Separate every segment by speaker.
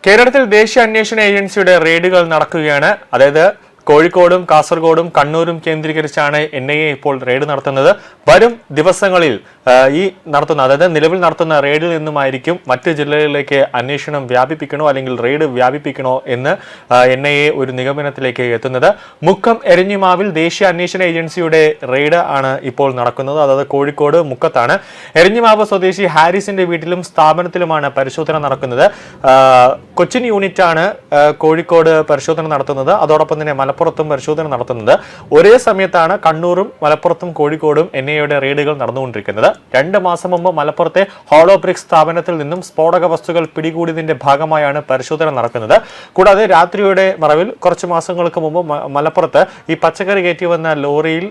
Speaker 1: കേരളത്തിൽ ദേശീയ അന്വേഷണ ഏജൻസിയുടെ റെയ്ഡുകൾ നടക്കുകയാണ്. അതായത് കോഴിക്കോടും കാസർഗോഡും കണ്ണൂരും കേന്ദ്രീകരിച്ചാണ് NIA ഇപ്പോൾ റെയ്ഡ് നടത്തുന്നത്. വരും ദിവസങ്ങളിൽ അതായത് നിലവിൽ നടത്തുന്ന റെയ്ഡിൽ നിന്നുമായിരിക്കും മറ്റ് ജില്ലകളിലേക്ക് അന്വേഷണം വ്യാപിപ്പിക്കണോ അല്ലെങ്കിൽ റെയ്ഡ് വ്യാപിപ്പിക്കണോ എന്ന് NIA ഒരു നിഗമനത്തിലേക്ക് എത്തുന്നത്. മുക്കം എരഞ്ഞിമാവിൽ ദേശീയ അന്വേഷണ ഏജൻസിയുടെ റെയ്ഡ് ആണ് ഇപ്പോൾ നടക്കുന്നത്. അതായത് കോഴിക്കോട് മുക്കത്താണ്. എരഞ്ഞിമാവ് സ്വദേശി ഹാരിസിന്റെ വീട്ടിലും സ്ഥാപനത്തിലുമാണ് പരിശോധന നടക്കുന്നത്. കൊച്ചിൻ യൂണിറ്റാണ് കോഴിക്കോട് പരിശോധന നടത്തുന്നത്. അതോടൊപ്പം തന്നെ മലപ്പുറത്തും പരിശോധന നടത്തുന്നത്. ഒരേ സമയത്താണ് കണ്ണൂരും മലപ്പുറത്തും കോഴിക്കോടും NIAയുടെ റെയ്ഡുകൾ നടന്നുകൊണ്ടിരിക്കുന്നത്. 2 മാസം മുമ്പ് മലപ്പുറത്തെ ഹോളോ ബ്രിക്സ് സ്ഥാപനത്തിൽ നിന്നും സ്ഫോടക വസ്തുക്കൾ പിടികൂടിയതിന്റെ ഭാഗമായാണ് പരിശോധന നടക്കുന്നത്. കൂടാതെ രാത്രിയുടെ മറവിൽ കുറച്ച് മാസങ്ങൾക്ക് മുമ്പ് മലപ്പുറത്ത് ഈ പച്ചക്കറി കയറ്റി വന്ന ലോറിയിൽ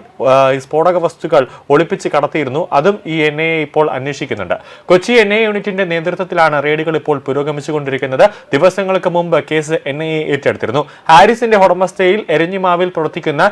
Speaker 1: ഈ സ്ഫോടക വസ്തുക്കൾ ഒളിപ്പിച്ച് കടത്തിയിരുന്നു. അതും ഈ NIA ഇപ്പോൾ അന്വേഷിക്കുന്നുണ്ട്. കൊച്ചി NIA യൂണിറ്റിന്റെ നേതൃത്വത്തിലാണ് റെയ്ഡുകൾ ഇപ്പോൾ പുരോഗമിച്ചുകൊണ്ടിരിക്കുന്നത്. ദിവസങ്ങൾക്ക് മുമ്പ് കേസ് NIA ഏറ്റെടുത്തിരുന്നു. ഹാരിസിന്റെ ഉടമസ്ഥയിൽ എരഞ്ഞിമാവിൽ പ്രവർത്തിക്കുന്ന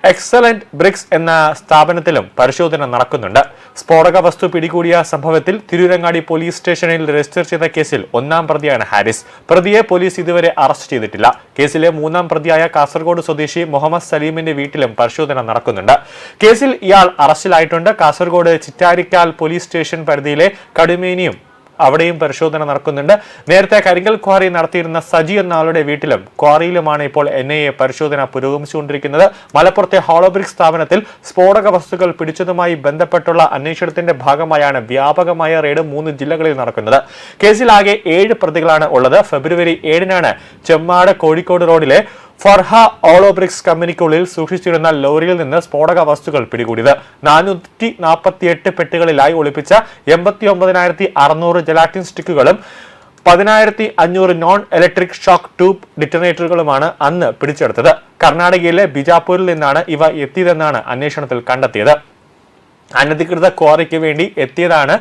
Speaker 1: എക്സലന്റ് ബ്രിക്സ് എന്ന സ്ഥാപനത്തിലും പരിശോധന നടക്കുന്നുണ്ട്. സ്ഫോടക വസ്തു പിടികൂടിയ സംഭവത്തിൽ തിരൂരങ്ങാടി പോലീസ് സ്റ്റേഷനിൽ രജിസ്റ്റർ ചെയ്ത കേസിൽ 1-ാം പ്രതിയാണ് ഹാരിസ്. പ്രതിയെ പോലീസ് ഇതുവരെ അറസ്റ്റ് ചെയ്തിട്ടില്ല. കേസിലെ 3-ാം പ്രതിയായ കാസർഗോഡ് സ്വദേശി മുഹമ്മദ് സലീമിന്റെ വീട്ടിലും പരിശോധന നടക്കുന്നുണ്ട്. കേസിൽ ഇയാൾ അറസ്റ്റിലായിട്ടുണ്ട്. കാസർഗോഡ് ചിറ്റാരിക്കാൽ പോലീസ് സ്റ്റേഷൻ പരിധിയിലെ കടുമേനിയും അവിടെയും പരിശോധന നടക്കുന്നുണ്ട്. നേരത്തെ കരിങ്കൽ ക്വാറി നടത്തിയിരുന്ന സജി എന്ന ആളുടെ വീട്ടിലും ക്വാറിയിലുമാണ് ഇപ്പോൾ NIA പരിശോധന പുരോഗമിച്ചുകൊണ്ടിരിക്കുന്നത്. മലപ്പുറത്തെ ഹോളോബ്രിക്സ് സ്ഥാപനത്തിൽ സ്ഫോടക വസ്തുക്കൾ പിടിച്ചതുമായി ബന്ധപ്പെട്ടുള്ള അന്വേഷണത്തിന്റെ ഭാഗമായാണ് വ്യാപകമായ റെയ്ഡ് 3 ജില്ലകളിൽ നടക്കുന്നത്. കേസിലാകെ 7 പ്രതികളാണ് ഉള്ളത്. ഫെബ്രുവരി 7-നാണ് ചെമ്മാട് കോഴിക്കോട് റോഡിലെ ഫർഹ ഓളോബ്രിക്സ് കമ്പനിക്കുള്ളിൽ സൂക്ഷിച്ചിരുന്ന ലോറിയിൽ നിന്ന് സ്ഫോടക വസ്തുക്കൾ പിടികൂടിയത്. 448 പെട്ടികളിലായി ഒളിപ്പിച്ച 89,600 ജലാറ്റിൻ സ്റ്റിക്കുകളും 10,500 നോൺ ഇലക്ട്രിക് ഷോക്ക് ട്യൂബ് ഡിറ്റനേറ്ററുകളുമാണ് അന്ന് പിടിച്ചെടുത്തത്. കർണാടകയിലെ ബിജാപൂരിൽ നിന്നാണ് ഇവ എത്തിയതെന്നാണ് അന്വേഷണത്തിൽ കണ്ടെത്തിയത്. അനധികൃത ക്വാറിക്ക് വേണ്ടി എത്തിയതാണ്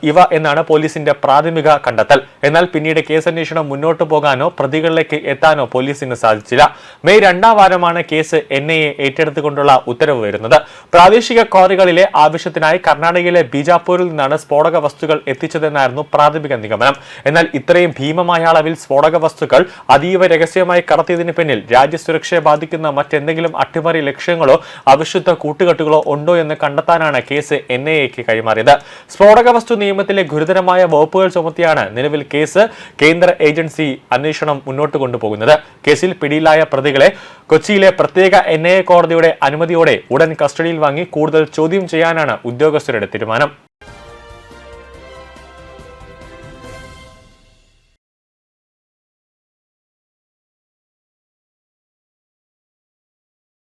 Speaker 1: ഇവ എന്നാണ് പോലീസിന്റെ പ്രാഥമിക കണ്ടെത്തൽ. എന്നാൽ പിന്നീട് കേസന്വേഷണം മുന്നോട്ട് പോകാനോ പ്രതികളിലേക്ക് എത്താനോ പോലീസിന് സാധിച്ചില്ല. മെയ് 2-ാം വാരമാണ് കേസ് NIA ഏറ്റെടുത്തുകൊണ്ടുള്ള ഉത്തരവ് വരുന്നത്. പ്രാദേശിക ക്വാറികളിലെ ആവശ്യത്തിനായി കർണാടകയിലെ ബിജാപൂരിൽ നിന്നാണ് സ്ഫോടക വസ്തുക്കൾ എത്തിച്ചതെന്നായിരുന്നു പ്രാഥമിക നിഗമനം. എന്നാൽ ഇത്രയും ഭീമമായ അളവിൽ സ്ഫോടക വസ്തുക്കൾ അതീവ രഹസ്യമായി കടത്തിയതിന് പിന്നിൽ രാജ്യസുരക്ഷയെ ബാധിക്കുന്ന മറ്റെന്തെങ്കിലും അട്ടിമറി ലക്ഷ്യങ്ങളോ അവിശുദ്ധ കൂട്ടുകെട്ടുകളോ ഉണ്ടോ എന്ന് കണ്ടെത്താൻ കേസ് NIAക്ക് കൈമാറിയത്. സ്ഫോടക വസ്തു നിയമത്തിലെ ഗുരുതരമായ വകുപ്പുകൾ ചുമത്തിയാണ് നിലവിൽ കേസ് കേന്ദ്ര ഏജൻസി അന്വേഷണം മുന്നോട്ട് കൊണ്ടുപോകുന്നത്. കേസിൽ പിടിയിലായ പ്രതികളെ കൊച്ചിയിലെ പ്രത്യേക NIA കോടതിയുടെ അനുമതിയോടെ ഉടൻ കസ്റ്റഡിയിൽ വാങ്ങി കൂടുതൽ ചോദ്യം ചെയ്യാനാണ് ഉദ്യോഗസ്ഥരുടെ തീരുമാനം.